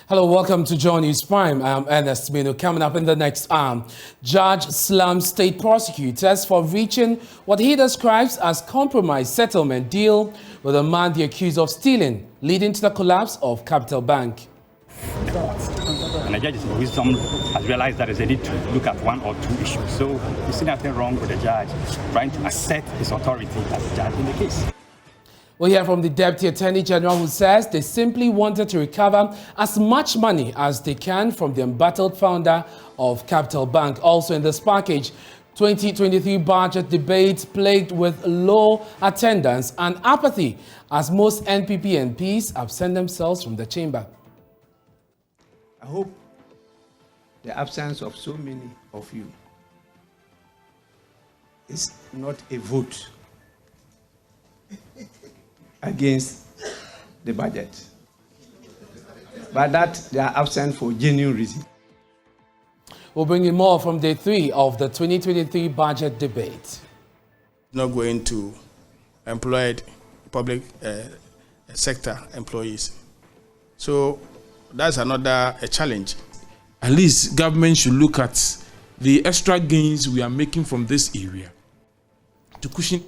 Hello, welcome to Joy News Prime. I'm Ernest Manu. Coming up in the next hour, Judge slams state prosecutors for reaching what he describes as compromise settlement deal with a man they accused of stealing, leading to the collapse of Capital Bank. And the judge's wisdom has realized that there's a need to look at one or two issues. So you see nothing wrong with the judge trying to assert his authority as a judge in the case. We'll hear from the Deputy Attorney General, who says they simply wanted to recover as much money as they can from the embattled founder of Capital Bank. Also in this package, 2023 budget debate plagued with low attendance and apathy as most NPP MPs absent themselves from the chamber. I hope the absence of so many of you is not a vote against the budget, but that they are absent for genuine reason. We'll bring you more from day 3 of the 2023 budget debate. Not going to employ public sector employees. So that's another challenge. At least government should look at the extra gains we are making from this area to cushion.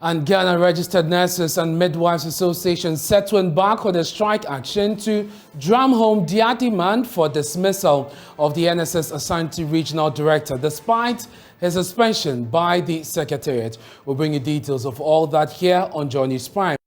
And Ghana Registered Nurses and Midwives Association set to embark on a strike action to drum home their demand for dismissal of the NSS Ashanti Regional Director, despite his suspension by the Secretariat. We'll bring you details of all that here on Joy News Prime.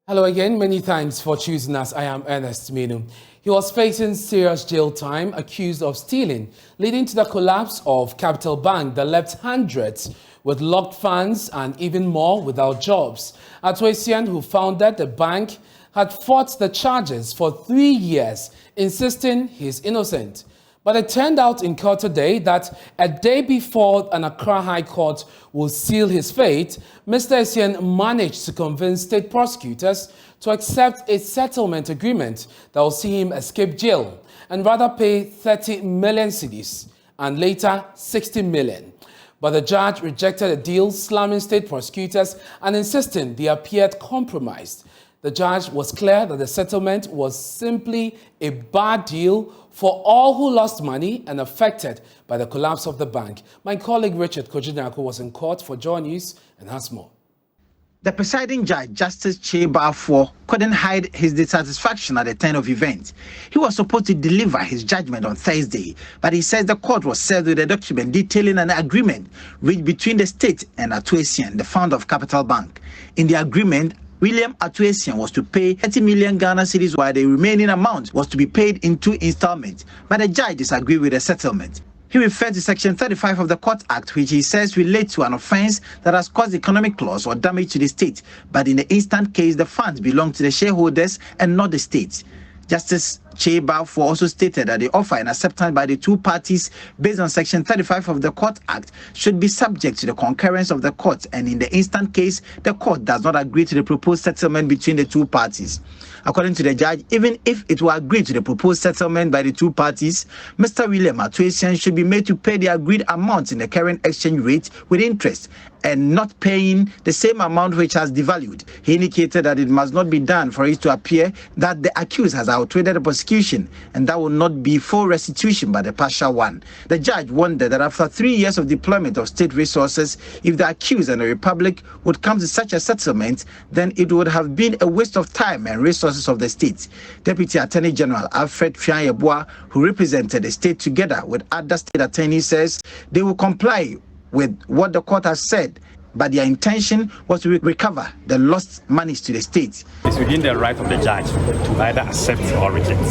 Hello again, many thanks for choosing us. I am Ernest Manu. He was facing serious jail time, accused of stealing, leading to the collapse of Capital Bank that left hundreds with locked funds and even more without jobs. Atuesian, who founded the bank, had fought the charges for 3 years, insisting he's innocent. But it turned out in court today that a day before an Accra High Court will seal his fate, Mr. Essien managed to convince state prosecutors to accept a settlement agreement that will see him escape jail and rather pay 30 million cedis and later 60 million. But the judge rejected the deal, slamming state prosecutors and insisting they appeared compromised. The judge was clear that the settlement was simply a bad deal for all who lost money and affected by the collapse of the bank. My colleague Ernest Kojo Manu was in court for Joy News and has more. The presiding judge, Justice Che-Balfour, couldn't hide his dissatisfaction at the turn of events. He was supposed to deliver his judgment on Thursday, but he says the court was served with a document detailing an agreement reached between the state and Atuesian, the founder of Capital Bank. In the agreement, William Atuesian was to pay 30 million Ghana cedis, while the remaining amount was to be paid in 2 installments, but the judge disagreed with the settlement. He referred to Section 35 of the Court Act, which he says relates to an offence that has caused economic loss or damage to the state, but in the instant case, the funds belong to the shareholders and not the state. Justice Che-Balfour also stated that the offer and acceptance by the two parties based on Section 35 of the Court Act should be subject to the concurrence of the court, and in the instant case, the court does not agree to the proposed settlement between the two parties. According to the judge, even if it were agreed to the proposed settlement by the two parties, Mr. William Atuesian should be made to pay the agreed amount in the current exchange rate with interest and not paying the same amount which has devalued. He indicated that it must not be done for it to appear that the accused has outweighed the prosecution, and that will not be full restitution but a partial one. The judge wondered that after 3 years of deployment of state resources, if the accused and the Republic would come to such a settlement, then it would have been a waste of time and resources of the state. Deputy Attorney General Alfred Fian-Yeboah, who represented the state together with other state attorneys, says they will comply with what the court has said, but their intention was to recover the lost monies to the state. It's within the right of the judge to either accept or reject.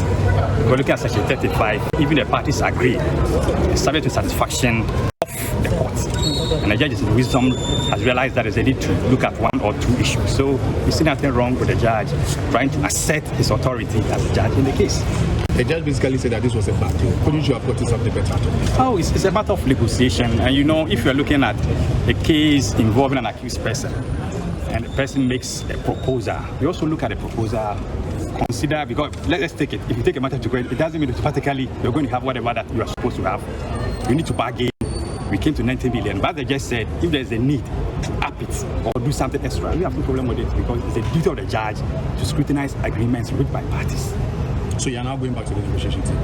We're looking at Section 35, even the parties agree, it's subject to satisfaction of the court. And the judge's wisdom has realized that there's a need to look at one or two issues. So you see nothing wrong with the judge trying to assert his authority as a judge in the case. The judge basically said that this was a bad deal. Couldn't you have gotten something better? Oh, it's a matter of negotiation. And you know, if you're looking at a case involving an accused person and the person makes a proposal, you also look at the proposal, consider, because let's take it. If you take a matter to court, it doesn't mean automatically you're going to have whatever that you are supposed to have. You need to bargain we came to 90 million. But the judge said, if there's a need to up it or do something extra, we have no problem with it because it's a duty of the judge to scrutinize agreements reached by parties. So you are now going back to the negotiation team?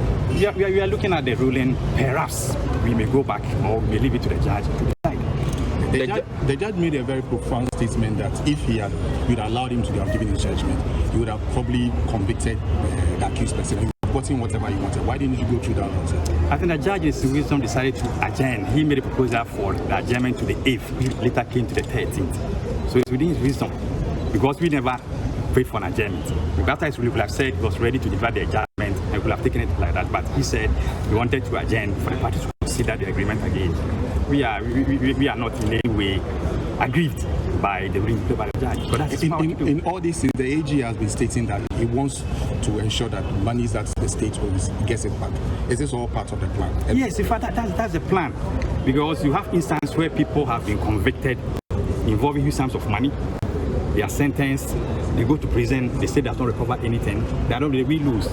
We are looking at the ruling. Perhaps we may go back or we may leave it to the judge to decide. The judge made a very profound statement that if you'd allowed him to have given his judgment, he would have probably convicted the accused person. You have gotten whatever you wanted. Why didn't you go through that process? I think the judge in his wisdom decided to adjourn. He made a proposal for the adjournment to the 8th, which later came to the 13th. So it's within his wisdom because we never prayed for an adjournment. After his ruling, we would have said he was ready to deliver the adjournment and we would have taken it like that. But he said he wanted to adjourn for the parties to consider the agreement again. We are not in any way aggrieved by the ruling by the judge. But that's in all this, the AG has been stating that he wants to ensure that monies that the state owes gets it back. Is this all part of the plan? Yes, in fact, that's the plan. Because you have instances where people have been convicted involving huge sums of money. They are sentenced, they go to prison, the state does not recover anything, we lose.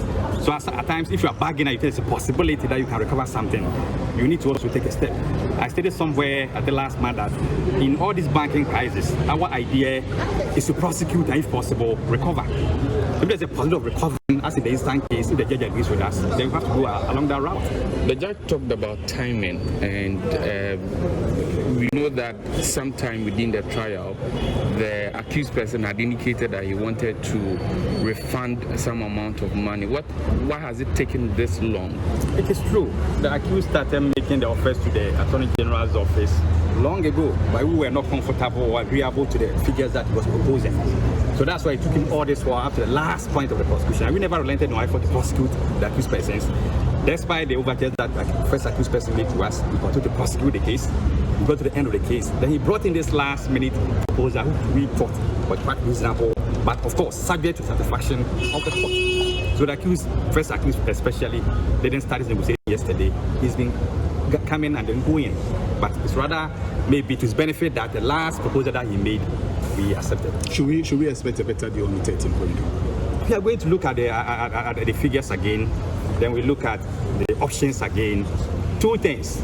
So at times, if you are bargaining, if there's a possibility that you can recover something, you need to also take a step. I stated somewhere at the last month that in all these banking crises, our idea is to prosecute and, if possible, recover. If there's a possibility of recovering, as in the instant case, if the judge agrees with us, then we have to go along that route. The judge talked about timing, and we know that sometime within the trial, the accused person had indicated that he wanted to refund some amount of money. Why has it taken this long? It is true. The accused started making the offers to the Attorney General's office long ago, but we were not comfortable or agreeable to the figures that he was proposing. So that's why it took him all this while up to the last point of the prosecution. And we never relented in our effort to prosecute the accused persons. Despite the overtures that the first accused person made to us, we continued to prosecute the case. We got to the end of the case. Then he brought in this last minute proposal we thought was quite reasonable, but of course subject to satisfaction of the court. So the first accused especially, didn't start his negotiation yesterday. He's been coming and then going. But it's rather maybe to his benefit that the last proposal that he made, we accepted. Should we expect a better deal on the 13th corridor? We are going to look at the figures again. Then we look at the options again. Two things.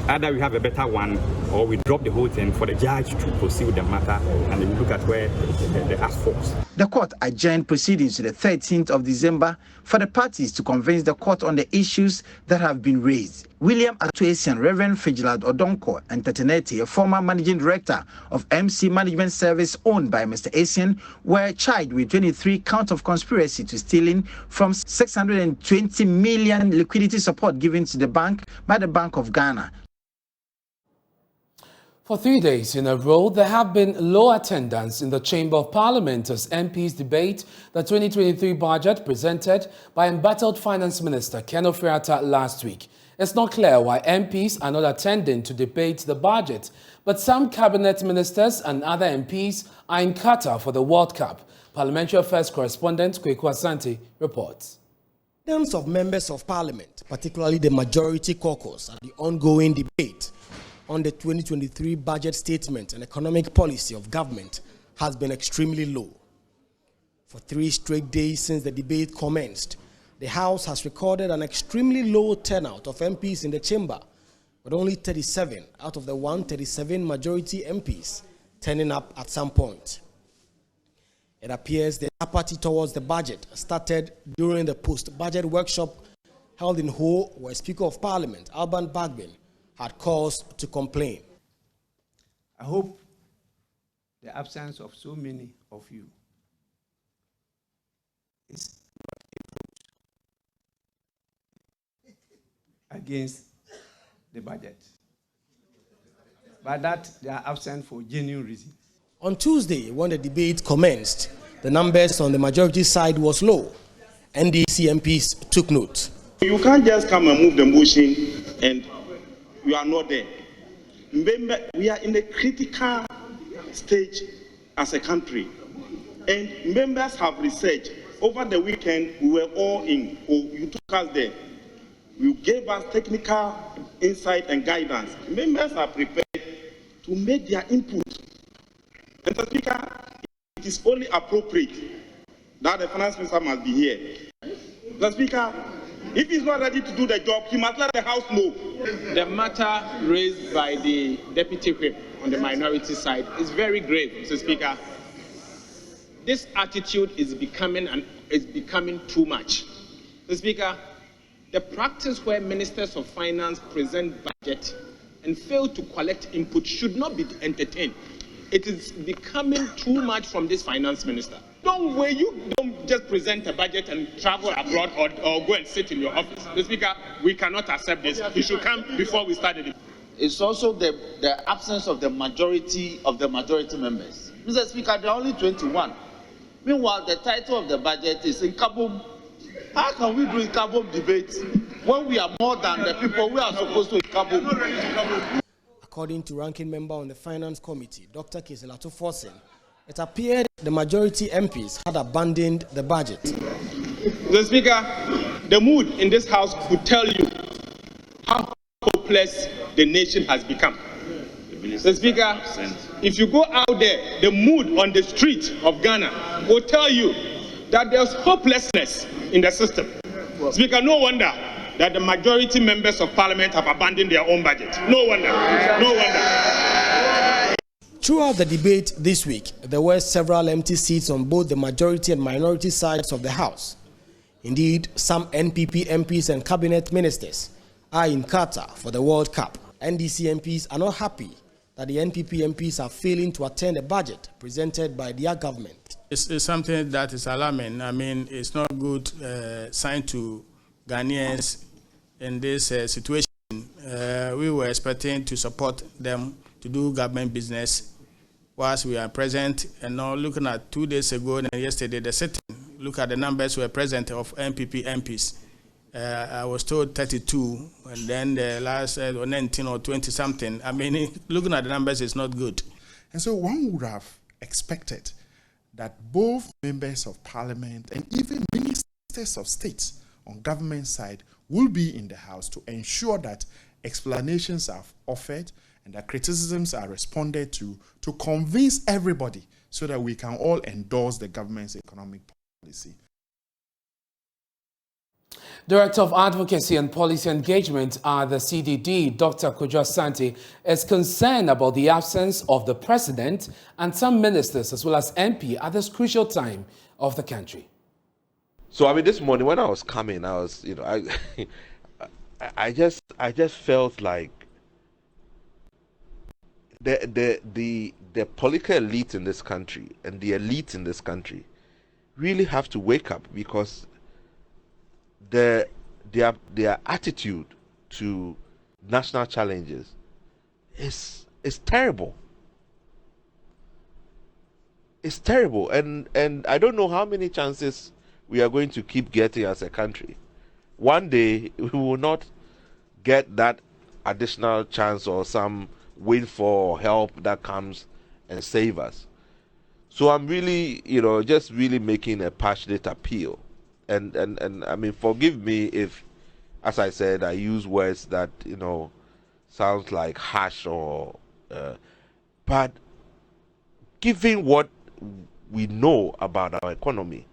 Either we have a better one or we drop the whole thing for the judge to proceed with the matter and then we look at where the ask falls. The court adjourned proceedings to the 13th of December for the parties to convince the court on the issues that have been raised. William Atuasian, Reverend Fijilad Odonko, and Teteneti, a former managing director of MC Management Service owned by Mr. Asian, were charged with 23 counts of conspiracy to stealing from 620 million liquidity support given to the bank by the Bank of Ghana. For 3 days in a row, there have been low attendance in the Chamber of Parliament as MPs debate the 2023 budget presented by embattled Finance Minister Ken Ofri-Atta last week. It's not clear why MPs are not attending to debate the budget, but some cabinet ministers and other MPs are in Qatar for the World Cup. Parliamentary Affairs correspondent Kweku Asante reports. Attendance of members of Parliament, particularly the majority caucus, at the ongoing debate on the 2023 budget statement and economic policy of government has been extremely low. For 3 straight days since the debate commenced, the House has recorded an extremely low turnout of MPs in the chamber, with only 37 out of the 137 majority MPs turning up at some point. It appears the apathy towards the budget started during the post-budget workshop held in Ho, where Speaker of Parliament Alban Bagbin had cause to complain. I hope the absence of so many of you is not a vote against the budget, but that they are absent for genuine reasons. On Tuesday, when the debate commenced, the numbers on the majority side was low. NDC MPs took note. You can't just come and move the motion and you are not there. Remember, we are in a critical stage as a country. And members have researched. Over the weekend, we were all in, you took us there. You gave us technical insight and guidance. Members are prepared to make their input. And Mr. Speaker, it is only appropriate that the Finance Minister must be here. Mr. Speaker, if he's not ready to do the job, he must let the House know. The matter raised by the Deputy Whip on the minority side is very grave, Mr. Speaker. This attitude is becoming too much. Mr. Speaker, the practice where ministers of finance present budget and fail to collect input should not be entertained. It is becoming too much from this finance minister. You don't just present a budget and travel abroad or go and sit in your office. Mr. Speaker, we cannot accept this. It should come before we start the debate. It's also the absence of the majority members. Mr. Speaker, there are only 21. Meanwhile, the title of the budget is in Kaboom. How can we do a Kaboom debate when we are more than the people we are supposed to Kaboom? According to ranking member on the Finance Committee, Dr. Keselato Forsen, it appeared the majority MPs had abandoned the budget. Mr. Speaker, the mood in this House would tell you how hopeless the nation has become. Mr. Speaker, if you go out there, the mood on the street of Ghana will tell you that there's hopelessness in the system. Speaker, no wonder that the majority members of parliament have abandoned their own budget. No wonder. No wonder. Throughout the debate this week, there were several empty seats on both the majority and minority sides of the House. Indeed, some NPP MPs and cabinet ministers are in Qatar for the World Cup. NDC MPs are not happy that the NPP MPs are failing to attend a budget presented by their government. It's something that is alarming. I mean, it's not good sign to Ghanaians in this situation. We were expecting to support them to do government business whilst we are present, and now looking at 2 days ago and yesterday, the sitting, look at the numbers were present of NPP MPs. I was told 32, and then the last 19 or 20 something. I mean, looking at the numbers is not good. And so one would have expected that both members of parliament and even ministers of state on government side will be in the House to ensure that explanations are offered and that criticisms are responded to convince everybody so that we can all endorse the government's economic policy. Director of Advocacy and Policy Engagement at the CDD, Dr. Kojo Manu, is concerned about the absence of the President and some ministers as well as MP at this crucial time of the country. So I mean, this morning when I was coming, I was, I just felt like the political elite in this country and the elite in this country really have to wake up, because their attitude to national challenges is terrible. It's terrible, and I don't know how many chances we are going to keep getting as a country. One day we will not get that additional chance or some windfall or help that comes and save us. So I'm really, just really making a passionate appeal. And I mean, forgive me if, as I said, I use words that, sounds like harsh or, but given what we know about our economy,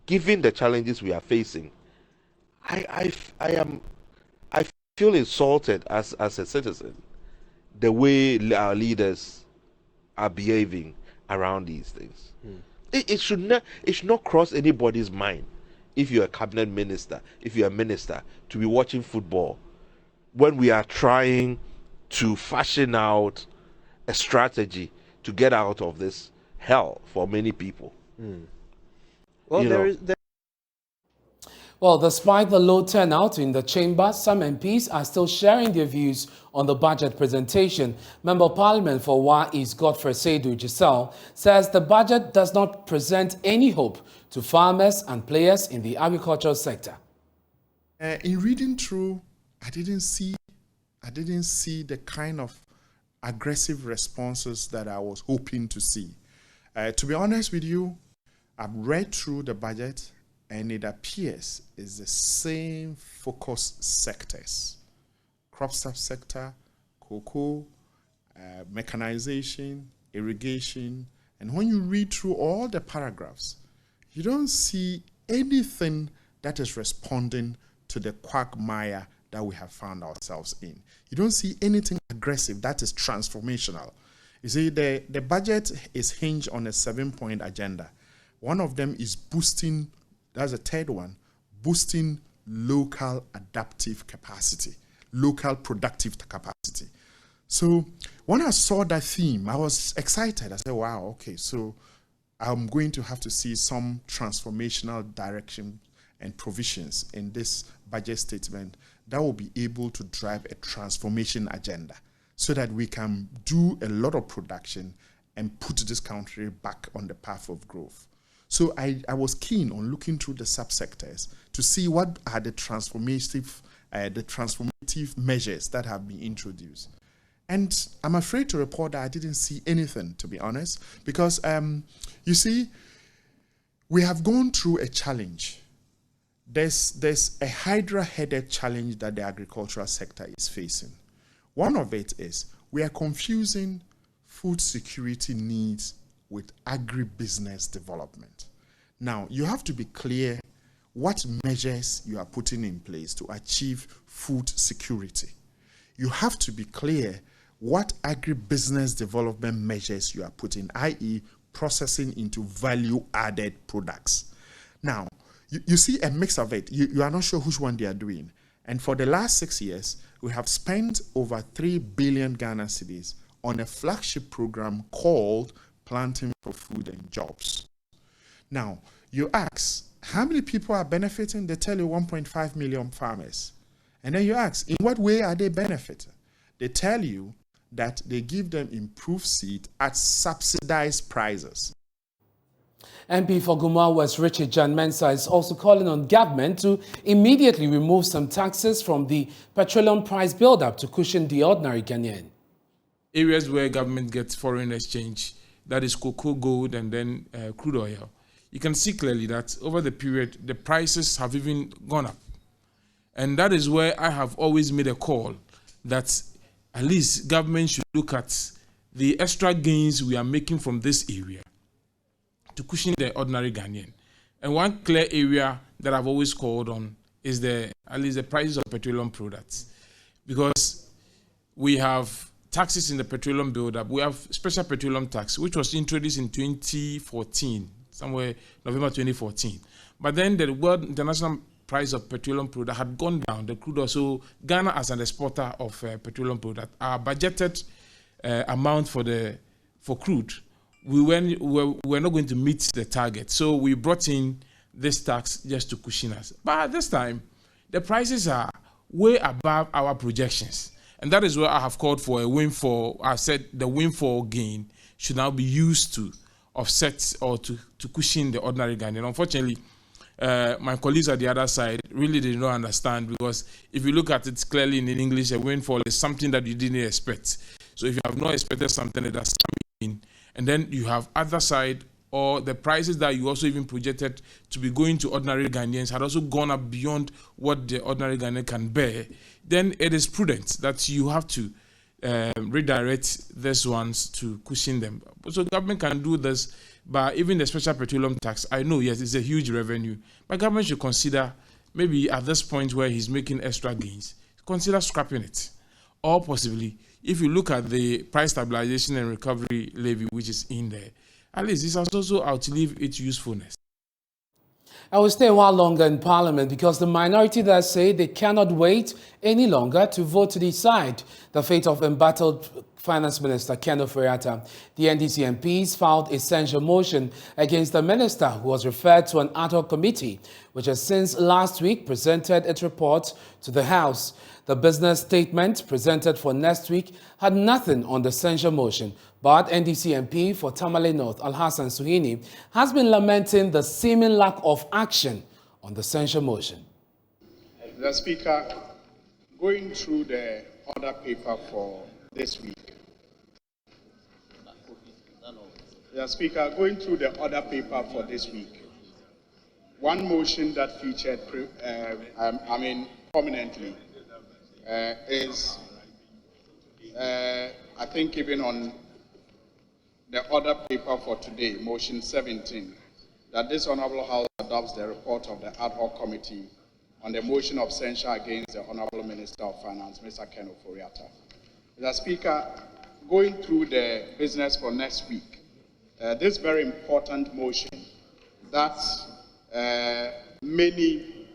given the challenges we are facing, I feel insulted as a citizen, the way our leaders are behaving around these things. It should not cross anybody's mind, if you're a cabinet minister, if you're a minister, to be watching football when we are trying to fashion out a strategy to get out of this hell for many people. Well, Well, despite the low turnout in the chamber, some MPs are still sharing their views on the budget presentation. Member of Parliament for WASSCE, Godfrey Seidu Giselle, says the budget does not present any hope to farmers and players in the agricultural sector. In reading through, I didn't see the kind of aggressive responses that I was hoping to see. To be honest with you, I've read through the budget, and it appears it's the same focus sectors: crop stock sector, cocoa, mechanization, irrigation. And when you read through all the paragraphs, you don't see anything that is responding to the quagmire that we have found ourselves in. You don't see anything aggressive that is transformational. You see, the budget is hinged on a 7-point agenda. One of them is boosting, that's the third one, boosting local adaptive capacity, local productive capacity. So when I saw that theme, I was excited. I said, wow, okay, so I'm going to have to see some transformational direction and provisions in this budget statement that will be able to drive a transformation agenda so that we can do a lot of production and put this country back on the path of growth. So I was keen on looking through the subsectors to see what are the transformative measures that have been introduced. And I'm afraid to report that I didn't see anything, to be honest, because you see, we have gone through a challenge. There's a hydra-headed challenge that the agricultural sector is facing. One of it is we are confusing food security needs with agribusiness development. Now, you have to be clear what measures you are putting in place to achieve food security. You have to be clear what agribusiness development measures you are putting, i.e. processing into value-added products. Now, you see a mix of it. You are not sure which one they are doing. And for the last 6 years, we have spent over 3 billion Ghana cedis on a flagship program called Planting for Food and Jobs. Now, you ask, how many people are benefiting? They tell you 1.5 million farmers. And then you ask, in what way are they benefiting? They tell you that they give them improved seed at subsidized prices. MP for Gumar West Richard John Mensah is also calling on government to immediately remove some taxes from the petroleum price build-up to cushion the ordinary Ghanaian. Areas where government gets foreign exchange, that is cocoa, gold, and then crude oil, you can see clearly that over the period, the prices have even gone up. And that is where I have always made a call that at least government should look at the extra gains we are making from this area to cushion the ordinary Ghanaian. And one clear area that I've always called on is at least the prices of petroleum products. Because we have taxes in the petroleum build-up. We have special petroleum tax, which was introduced in 2014, somewhere November 2014. But then the world international price of petroleum product had gone down, the crude oil. So Ghana, as an exporter of petroleum product, our budgeted amount for crude, we're not going to meet the target. So we brought in this tax just to cushion us. But at this time, the prices are way above our projections. And that is where I have called for a windfall. I said the windfall gain should now be used to offset or to cushion the ordinary Ghanaian. Unfortunately, my colleagues at the other side really did not understand, because if you look at it clearly in English, a windfall is something that you didn't expect. So if you have not expected something, that does mean, and then you have other side, or the prices that you also even projected to be going to ordinary Ghanaians had also gone up beyond what the ordinary Ghanaian can bear, then it is prudent that you have to redirect these ones to cushion them. So government can do this, but even the special petroleum tax, I know, yes, it's a huge revenue, but government should consider, maybe at this point where he's making extra gains, consider scrapping it. Or possibly, if you look at the price stabilization and recovery levy, which is in there, at least this has also outlived its usefulness. I will stay a while longer in Parliament because the minority there say they cannot wait any longer to vote to decide the fate of embattled Finance Minister Ken Ofori-Atta. The NDC MPs filed a censure motion against the minister, who was referred to an ad hoc committee, which has since last week presented its report to the House. The business statement presented for next week had nothing on the censure motion, but NDC MP for Tamale North, Alhassan Suhini, has been lamenting the seeming lack of action on the censure motion. The Speaker, going through the order paper for this week. The Speaker, going through the order paper for this week, one motion that featured prominently is, I think, even on the order paper for today, motion 17, that this Honorable House adopts the report of the ad hoc committee on the motion of censure against the Honorable Minister of Finance, Mr. Ken Ofori-Atta. Mr. Speaker, going through the business for next week, this very important motion that many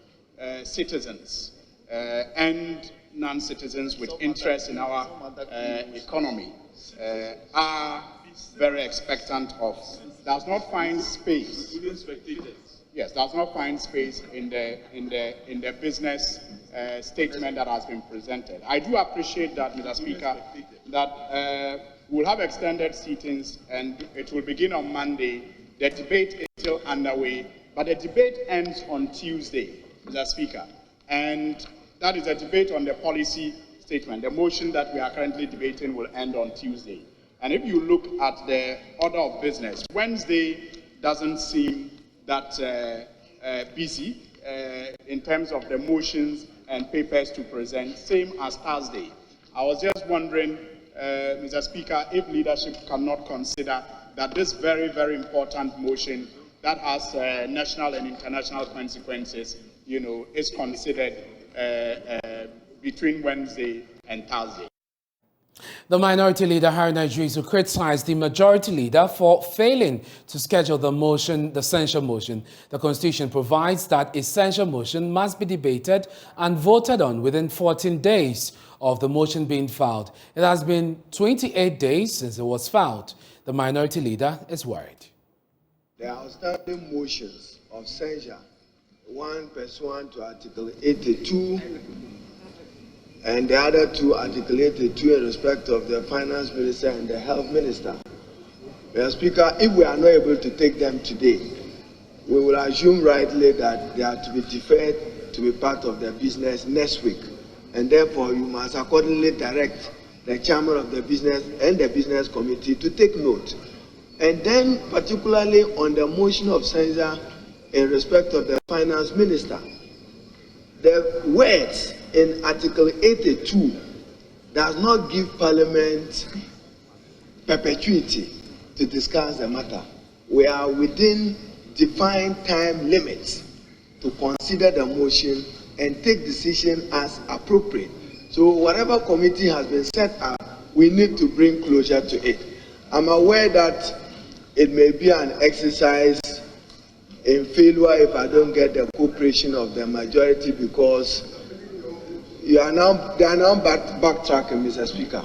citizens and non-citizens with interest in our economy are very expectant of, does not find space. Yes, does not find space in the business statement that has been presented. I do appreciate that, Mr. Speaker, that we'll have extended sittings and it will begin on Monday. The debate is still underway, but the debate ends on Tuesday, Mr. Speaker, and that is a debate on the policy statement. The motion that we are currently debating will end on Tuesday. And if you look at the order of business, Wednesday doesn't seem that busy in terms of the motions and papers to present, same as Thursday. I was just wondering, Mr. Speaker, if leadership cannot consider that this very, very important motion that has national and international consequences, is considered between Wednesday and Thursday. The minority leader, Haruna Idrisu, criticized the majority leader for failing to schedule the censure motion. The Constitution provides that a censure motion must be debated and voted on within 14 days of the motion being filed. It has been 28 days since it was filed. The minority leader is worried. The outstanding motions of censure, one pursuant to Article 82, and the other two articulated in respect of the Finance Minister and the Health Minister. Mr. Speaker, if we are not able to take them today, we will assume rightly that they are to be deferred to be part of the business next week. And therefore, you must accordingly direct the chairman of the business and the business committee to take note. And then, particularly on the motion of censure in respect of the Finance Minister, the words in Article 82 does not give Parliament perpetuity to discuss the matter. We are within defined time limits to consider the motion and take decision as appropriate. So whatever committee has been set up, we need to bring closure to it. I'm aware that it may be an exercise in failure if I don't get the cooperation of the majority, because they are now backtracking, Mr. Speaker.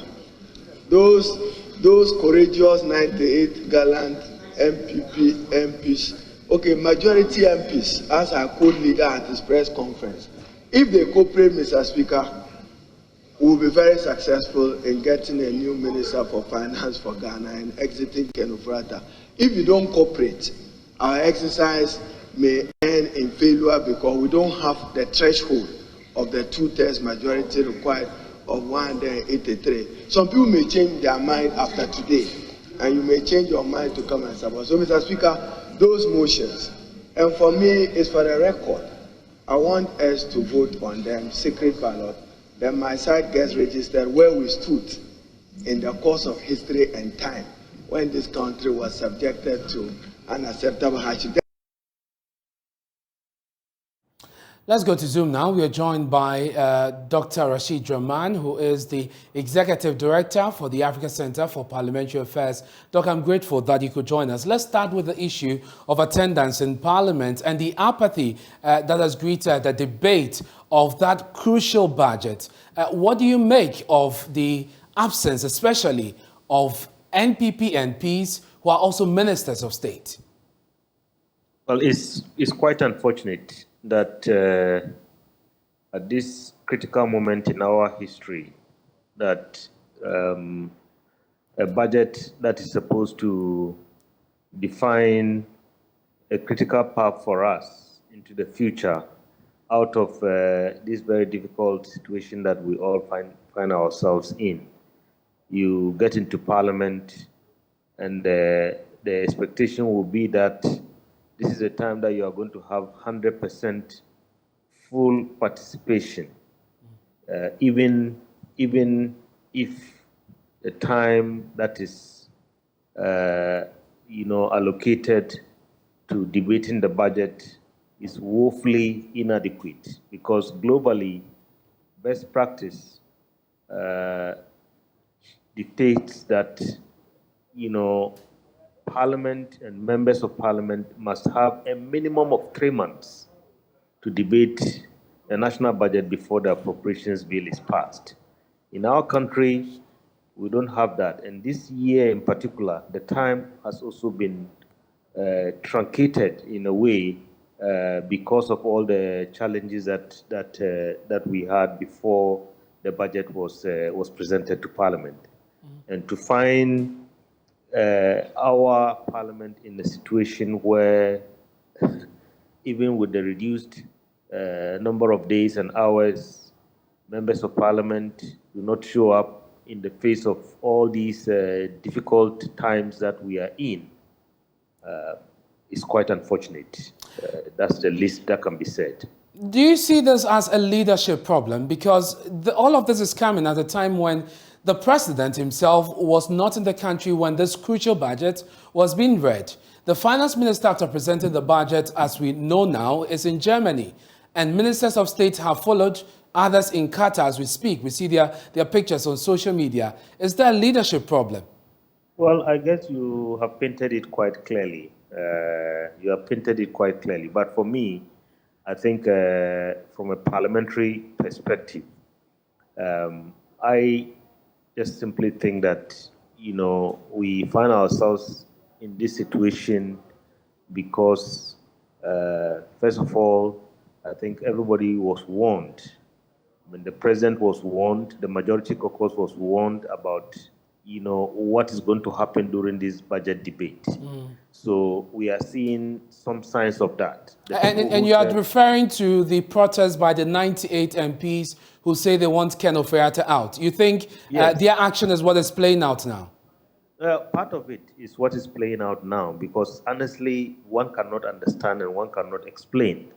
Those courageous 98 gallant MPs, okay, majority MPs, as our co-leader at his press conference, if they cooperate, Mr. Speaker, we will be very successful in getting a new Minister for Finance for Ghana and exiting Ken Ofori-Atta. If you don't cooperate, our exercise may end in failure because we don't have the threshold of the 2/3 majority required of 183. Some people may change their mind after today, and you may change your mind to come and support. So, Mr. Speaker, those motions, and for me, it's for the record. I want us to vote on them, secret ballot. Then my side gets registered where we stood in the course of history and time when this country was subjected to unacceptable hardship. Let's go to Zoom now. We are joined by Dr. Rashid Rahman, who is the Executive Director for the Africa Center for Parliamentary Affairs. Doc, I'm grateful that you could join us. Let's start with the issue of attendance in Parliament and the apathy that has greeted the debate of that crucial budget. What do you make of the absence, especially of NPP MPs who are also ministers of state? Well, it's quite unfortunate that at this critical moment in our history, that a budget that is supposed to define a critical path for us into the future out of this very difficult situation that we all find ourselves in. You get into Parliament and the expectation will be that this is a time that you are going to have 100% full participation, even if the time that is, allocated to debating the budget is woefully inadequate because globally, best practice dictates that, Parliament and members of Parliament must have a minimum of 3 months to debate the national budget before the appropriations bill is passed. In our country, we don't have that. And this year in particular, the time has also been truncated in a way because of all the challenges that we had before the budget was presented to Parliament. And to find our Parliament in a situation where even with the reduced number of days and hours, members of Parliament do not show up in the face of all these difficult times that we are in. Is quite unfortunate. That's the least that can be said. Do you see this as a leadership problem? Because all of this is coming at a time when the president himself was not in the country when this crucial budget was being read. The finance minister, after presenting the budget, as we know now, is in Germany. And ministers of state have followed, others in Qatar as we speak. We see their pictures on social media. Is there a leadership problem? Well, I guess you have painted it quite clearly. But for me, I think from a parliamentary perspective, I just simply think that, we find ourselves in this situation because, first of all, I think everybody was warned. When the president was warned, the majority caucus was warned about what is going to happen during this budget debate. So we are seeing some signs of that. And you are referring to the protest by the 98 MPs who say they want Ken Ofori-Atta out. You think their action is what is playing out now? Part of it is what is playing out now, because honestly, one cannot understand and one cannot explain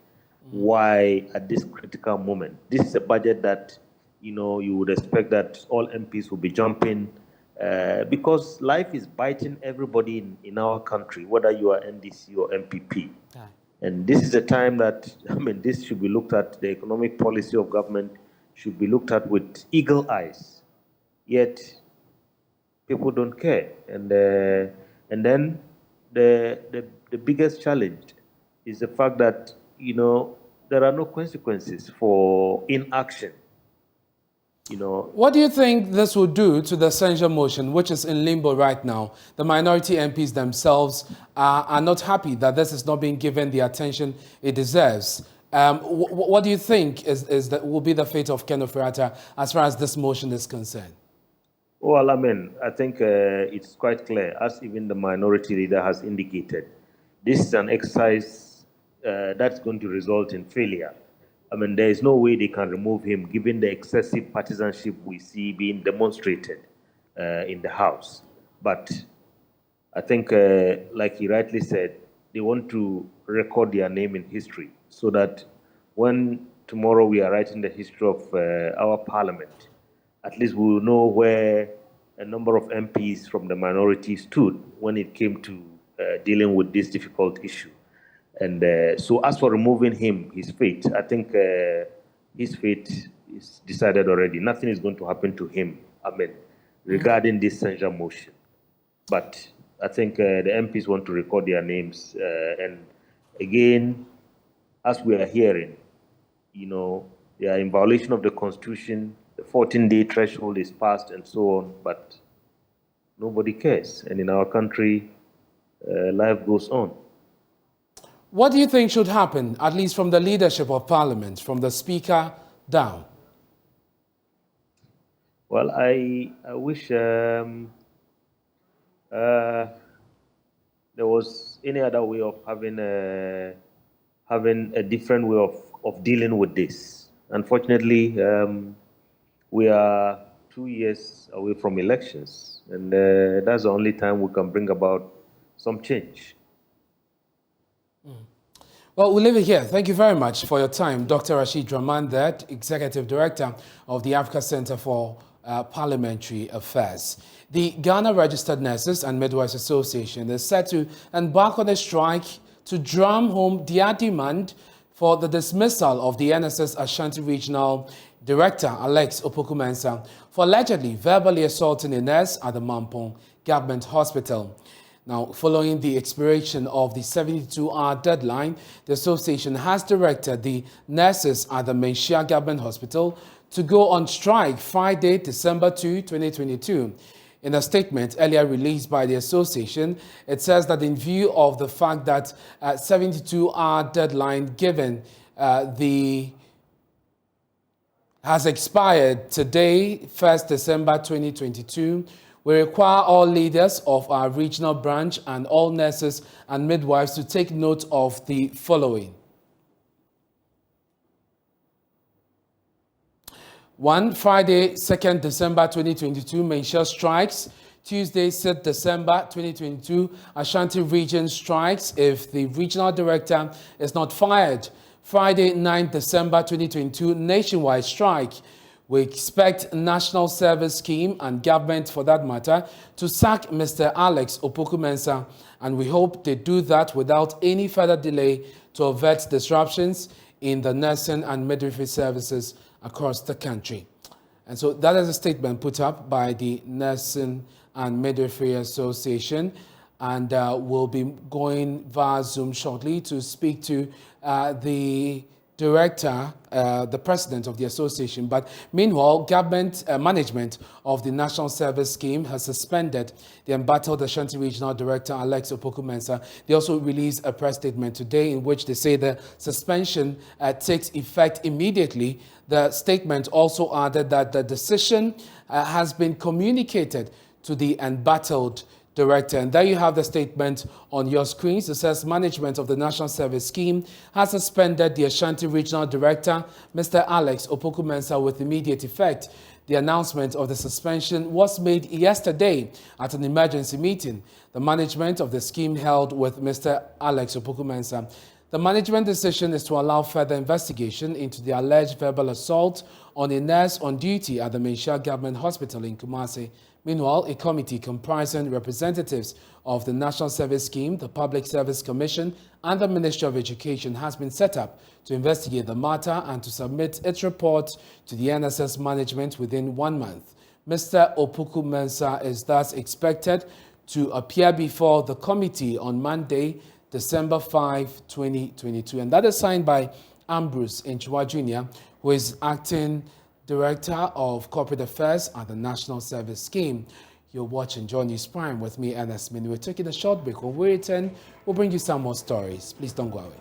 why at this critical moment. This is a budget that, you would expect that all MPs will be jumping, because life is biting everybody in our country, whether you are NDC or MPP. And this is a time that, this should be looked at, the economic policy of government should be looked at with eagle eyes. Yet, people don't care. And then the biggest challenge is the fact that, there are no consequences for inaction. What do you think this will do to the censure motion, which is in limbo right now? The minority MPs themselves are not happy that this is not being given the attention it deserves. What do you think will be the fate of Ken Ofori-Atta as far as this motion is concerned? Well, I think it's quite clear, as even the minority leader has indicated, this is an exercise that's going to result in failure. There is no way they can remove him given the excessive partisanship we see being demonstrated in the House. But I think, like he rightly said, they want to record their name in history so that when tomorrow we are writing the history of our Parliament, at least we will know where a number of MPs from the minority stood when it came to dealing with this difficult issue. And so as for removing him, his fate, I think his fate is decided already. Nothing is going to happen to him, regarding this censure motion. But I think the MPs want to record their names. And again, as we are hearing, they are in violation of the Constitution. The 14-day threshold is passed and so on, but nobody cares. And in our country, life goes on. What do you think should happen, at least from the leadership of Parliament, from the Speaker down? Well, I wish there was any other way of having a different way of dealing with this. Unfortunately, we are 2 years away from elections, and that's the only time we can bring about some change. Well, we'll leave it here. Thank you very much for your time. Dr. Rashid Draman, Executive Director of the Africa Center for Parliamentary Affairs. The Ghana Registered Nurses and Midwives Association is set to embark on a strike to drum home their demand for the dismissal of the NSS Ashanti Regional Director, Alex Opoku-Mensah, for allegedly verbally assaulting a nurse at the Mampong Government Hospital. Now, following the expiration of the 72-hour deadline, the association has directed the nurses at the Menchia Government Hospital to go on strike Friday, December 2, 2022. In a statement earlier released by the association, it says that in view of the fact that 72-hour deadline given has expired today, 1st December 2022, we require all leaders of our regional branch and all nurses and midwives to take note of the following. 1. Friday, 2nd December 2022, Menchia strikes. Tuesday, 6th December 2022, Ashanti region strikes if the regional director is not fired. Friday, 9th December 2022, nationwide strike. We expect National Service Scheme and government, for that matter, to sack Mr. Alex Opoku-Mensah, and we hope they do that without any further delay to avert disruptions in the nursing and midwifery services across the country. And so that is a statement put up by the Nursing and Midwifery Association, and we'll be going via Zoom shortly to speak to the director, the president of the association. But meanwhile, government management of the National Service Scheme has suspended the embattled Ashanti Regional Director, Alex Opoku-Mensah. They also released a press statement today in which they say the suspension takes effect immediately. The statement also added that the decision has been communicated to the embattled director. And there you have the statement on your screens. It says management of the National Service Scheme has suspended the Ashanti Regional Director, Mr. Alex Opoku-Mensah, with immediate effect. The announcement of the suspension was made yesterday at an emergency meeting the management of the scheme held with Mr. Alex Opoku-Mensah. The management decision is to allow further investigation into the alleged verbal assault on a nurse on duty at the Menchia Government Hospital in Kumasi. Meanwhile, a committee comprising representatives of the National Service Scheme, the Public Service Commission, and the Ministry of Education has been set up to investigate the matter and to submit its report to the NSS management within 1 month. Mr. Opoku-Mensah is thus expected to appear before the committee on Monday, December 5, 2022. And that is signed by Ambrose Nchua Jr., who is acting Director of Corporate Affairs at the National Service Scheme. You're watching Joy News Prime with me, Ernest Manu. We're taking a short break. When we return, we'll bring you some more stories. Please don't go away.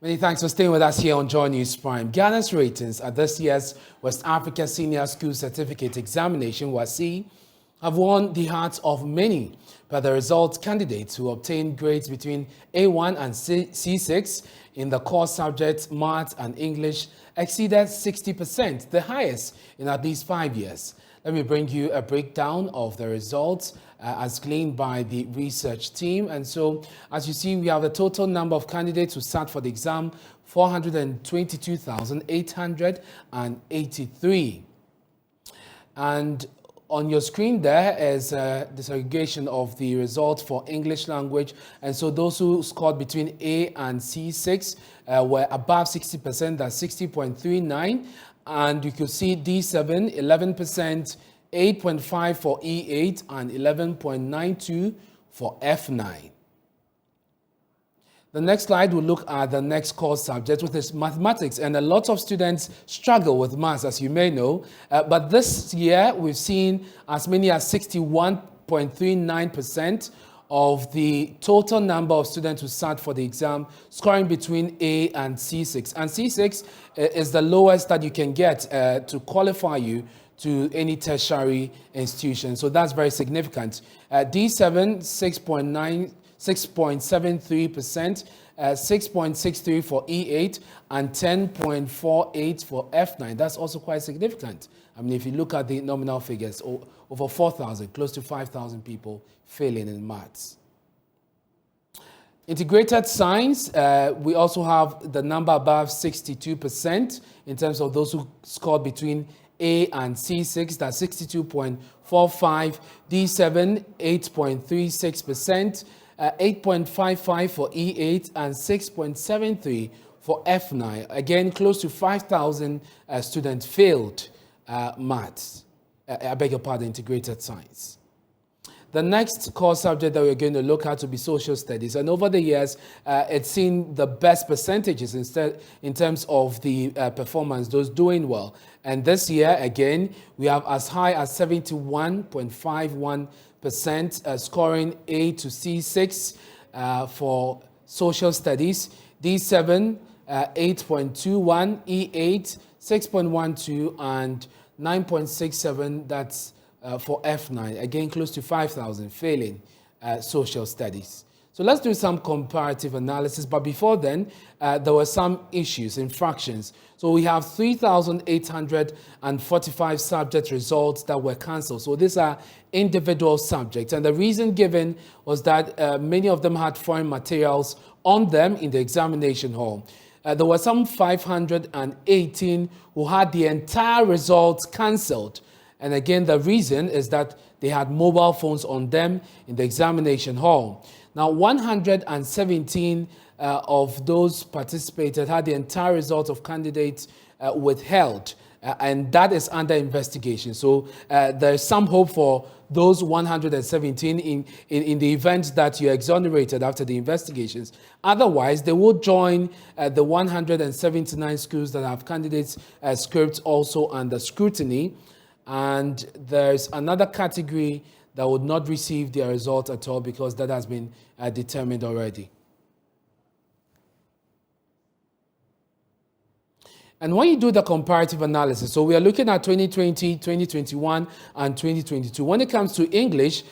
Many thanks for staying with us here on Joy News Prime. Ghana's ratings at this year's West Africa Senior School Certificate Examination, WASSCE, have won the hearts of many. But the results, candidates who obtained grades between A1 and C6 in the core subjects Maths and English exceeded 60%, the highest in at least 5 years. Let me bring you a breakdown of the results as gleaned by the research team. And so, as you see, we have the total number of candidates who sat for the exam, 422,883. And on your screen there is the segregation of the results for English language. And so those who scored between A and C6 were above 60%, that's 60.39. And you could see D7, 11%, 8.5 for E8, and 11.92 for F9. The next slide will look at the next core subject, which is mathematics. And a lot of students struggle with maths, as you may know. But this year, we've seen as many as 61.39% of the total number of students who sat for the exam scoring between A and C6. And C6 is the lowest that you can get to qualify you to any tertiary institution. So that's very significant. D7, 6.73%, 6.63 for E8, and 10.48 for F9. That's also quite significant. I mean, if you look at the nominal figures, over 4,000, close to 5,000 people failing in maths. Integrated science, we also have the number above 62% in terms of those who scored between A and C6, that's 62.45, D7, 8.36%, 8.55 for E8, and 6.73 for F9. Again, close to 5,000 students failed maths, I beg your pardon, integrated science. The next core subject that we're going to look at will be social studies. And over the years, it's seen the best percentages in terms of the performance, those doing well. And this year, again, we have as high as 71.51% scoring A to C6 for social studies, D7, 8.21, E8, 6.12, and 9.67, that's for F9, again close to 5,000 failing social studies. So let's do some comparative analysis, but before then, there were some issues, infractions. So we have 3,845 subject results that were cancelled. So these are individual subjects, and the reason given was that many of them had foreign materials on them in the examination hall. There were some 518 who had the entire results cancelled. And again, the reason is that they had mobile phones on them in the examination hall. Now, 117 of those participated had the entire result of candidates withheld, and that is under investigation. So there's some hope for those 117 in the event that you're exonerated after the investigations. Otherwise, they will join the 179 schools that have candidates' scripts also under scrutiny. And there's another category that would not receive their result at all because that has been determined already. And when you do the comparative analysis, so we are looking at 2020, 2021, and 2022. When it comes to English,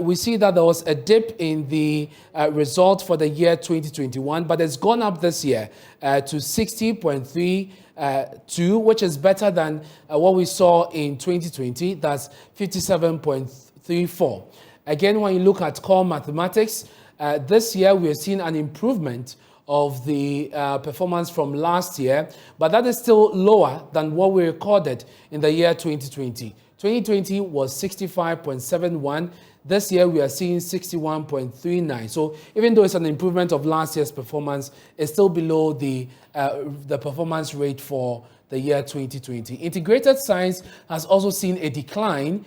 we see that there was a dip in the result for the year 2021, but it's gone up this year to 60.32, which is better than what we saw in 2020. That's 57.34. Again, when you look at core mathematics, this year we are seeing an improvement of the performance from last year, but that is still lower than what we recorded in the year 2020. 2020 was 65.71. This year we are seeing 61.39. So even though it's an improvement of last year's performance, it's still below the performance rate for the year 2020. Integrated science has also seen a decline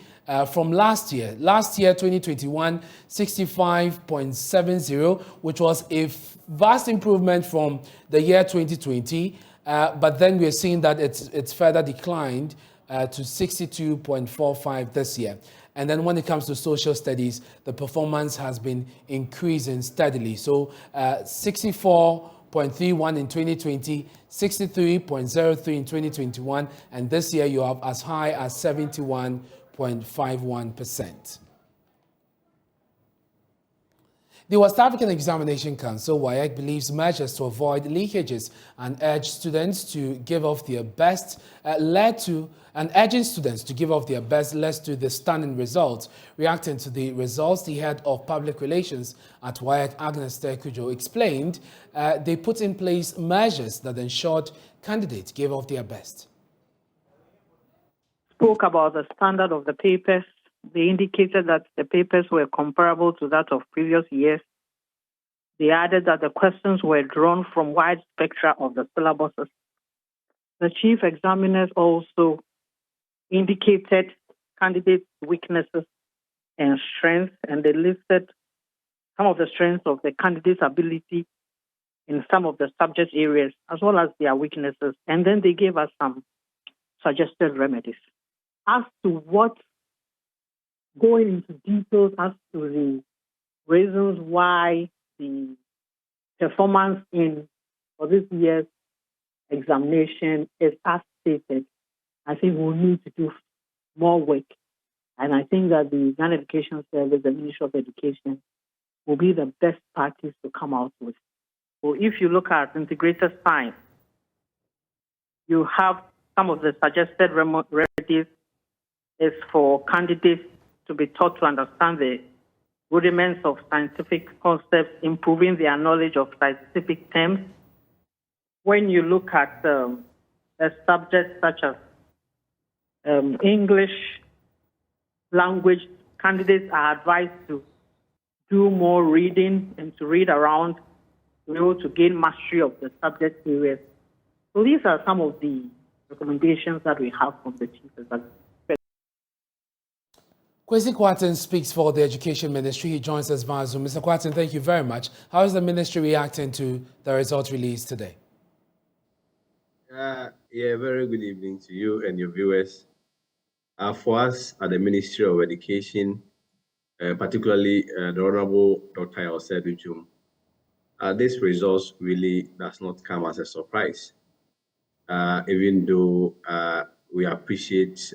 from last year. Last year, 2021, 65.70, which was a vast improvement from the year 2020. But then we're seeing that it's further declined to 62.45 this year. And then when it comes to social studies, the performance has been increasing steadily. So 64.31 in 2020, 63.03 in 2021, and this year you have as high as 71.51%. The West African Examination Council, WAEC, believes measures to avoid leakages and urge students to give off their best led to the stunning results. Reacting to the results, the head of public relations at WAEC, Ernest Kojo, explained they put in place measures that ensured candidates gave off their best. Spoke about the standard of the papers. They indicated that the papers were comparable to that of previous years. They added that the questions were drawn from wide spectra of the syllabuses. The chief examiners also indicated candidates' weaknesses and strengths, and they listed some of the strengths of the candidates' ability in some of the subject areas, as well as their weaknesses. And then they gave us some suggested remedies. As to what, going into details as to the reasons why the performance for this year's examination is as stated, I think we'll need to do more work. And I think that the Ghana Education Service, the Ministry of Education, will be the best parties to come out with. So if you look at integrated science, you have some of the suggested remedies is for candidates to be taught to understand the rudiments of scientific concepts, improving their knowledge of scientific terms. When you look at a subject such as English language, candidates are advised to do more reading and to read around to be able to gain mastery of the subject areas. So these are some of the recommendations that we have from the Chief Executive. Kwesi Kwarteng speaks for the Education Ministry. He joins us via Zoom. Mr. Kwarteng, thank you very much. How is the ministry reacting to the results released today? Yeah, very good evening to you and your viewers. For us at the Ministry of Education, particularly the Honorable Dr. Yosebijum, this results really does not come as a surprise, even though we appreciate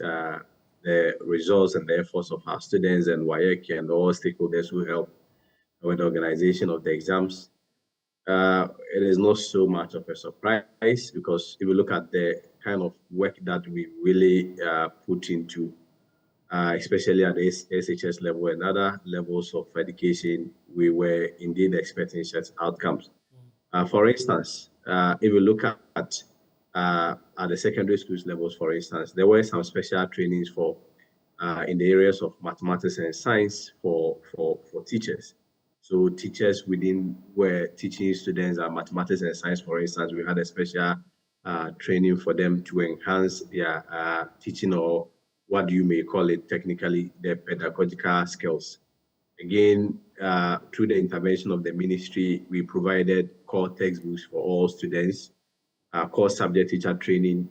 the results and the efforts of our students and WASSCE and all stakeholders who help with the organization of the exams. It is not so much of a surprise because if you look at the kind of work that we really put into, especially at the SHS level and other levels of education, we were indeed expecting such outcomes. For instance, if you look at the secondary schools levels, for instance, there were some special trainings for in the areas of mathematics and science for teachers. So teachers within were teaching students mathematics and science, for instance, we had a special training for them to enhance their teaching, or what you may call it technically, their pedagogical skills. Again, through the intervention of the ministry, we provided core textbooks for all students, core subject teacher training,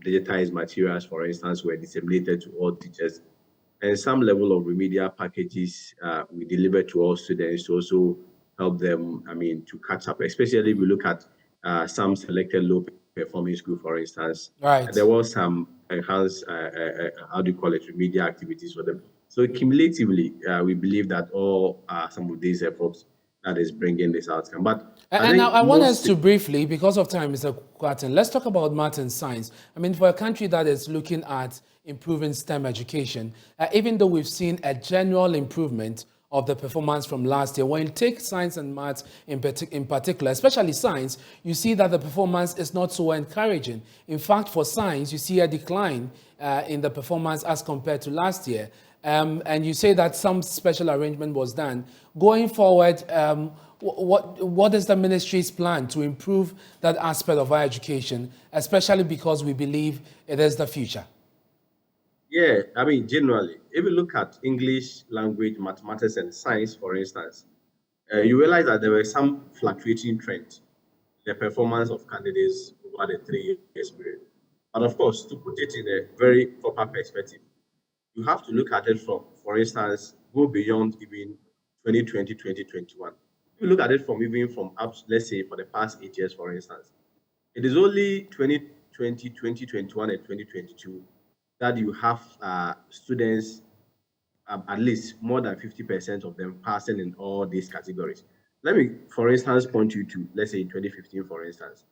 digitized materials, for instance, were disseminated to all teachers, and some level of remedial packages we delivered to all students to also help them, to catch up, especially if we look at some selected low-performing school, for instance. Right. There was some enhanced, remedial activities for them. So cumulatively, we believe that all some of these efforts that is bringing this outcome. But I want us to briefly, because of time, Mr. Kwarteng, let's talk about math and science. For a country that is looking at improving STEM education, even though we've seen a general improvement of the performance from last year, when you take science and maths in particular, especially science, you see that the performance is not so encouraging. In fact, for science, you see a decline in the performance as compared to last year. And you say that some special arrangement was done. Going forward, what is the ministry's plan to improve that aspect of our education, especially because we believe it is the future? Yeah, generally, if you look at English language, mathematics, and science, for instance, you realize that there were some fluctuating trends, the performance of candidates over the 3 years period. But of course, to put it in a very proper perspective, you have to look at it from, for instance, go beyond even 2020, 2021. You look at it from up, let's say, for the past 8 years, for instance. It is only 2020, 2021, and 2022 that you have students, at least more than 50% of them passing in all these categories. Let me, for instance, point you to, let's say, in 2015, for instance.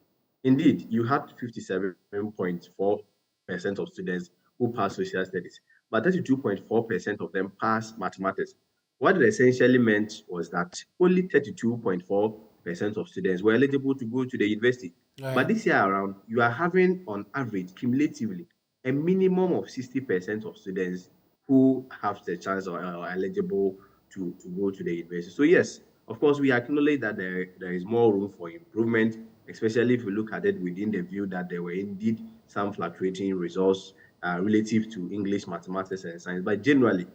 Indeed, you had 57.4% of students who passed social studies, but 32.4% of them passed mathematics. What it essentially meant was that only 32.4% of students were eligible to go to the university. Right. But this year around, you are having, on average, cumulatively, a minimum of 60% of students who have the chance or are eligible to go to the university. So yes, of course, we acknowledge that there is more room for improvement, especially if we look at it within the view that there were indeed some fluctuating results relative to English, mathematics, and science. But generally,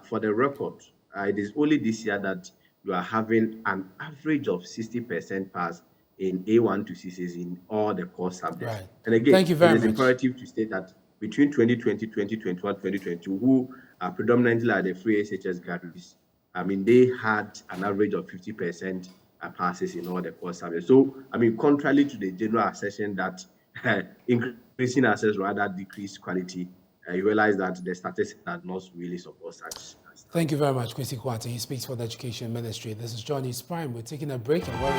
for the record, it is only this year that you are having an average of 60% pass in A1 to C6 in all the core subjects. Right. And again, thank you very much. It is imperative to state that between 2020, 2021, 2022, who are predominantly are the free SHS graduates, they had an average of 50% passes in all the core subjects. So, contrary to the general assertion that increasing access rather decrease quality, you realize that the statistics are not really support such. Thank you very much, Kwesi Kwarteng. He speaks for the Education Ministry. This is Johnny's Prime. We're taking a break and we're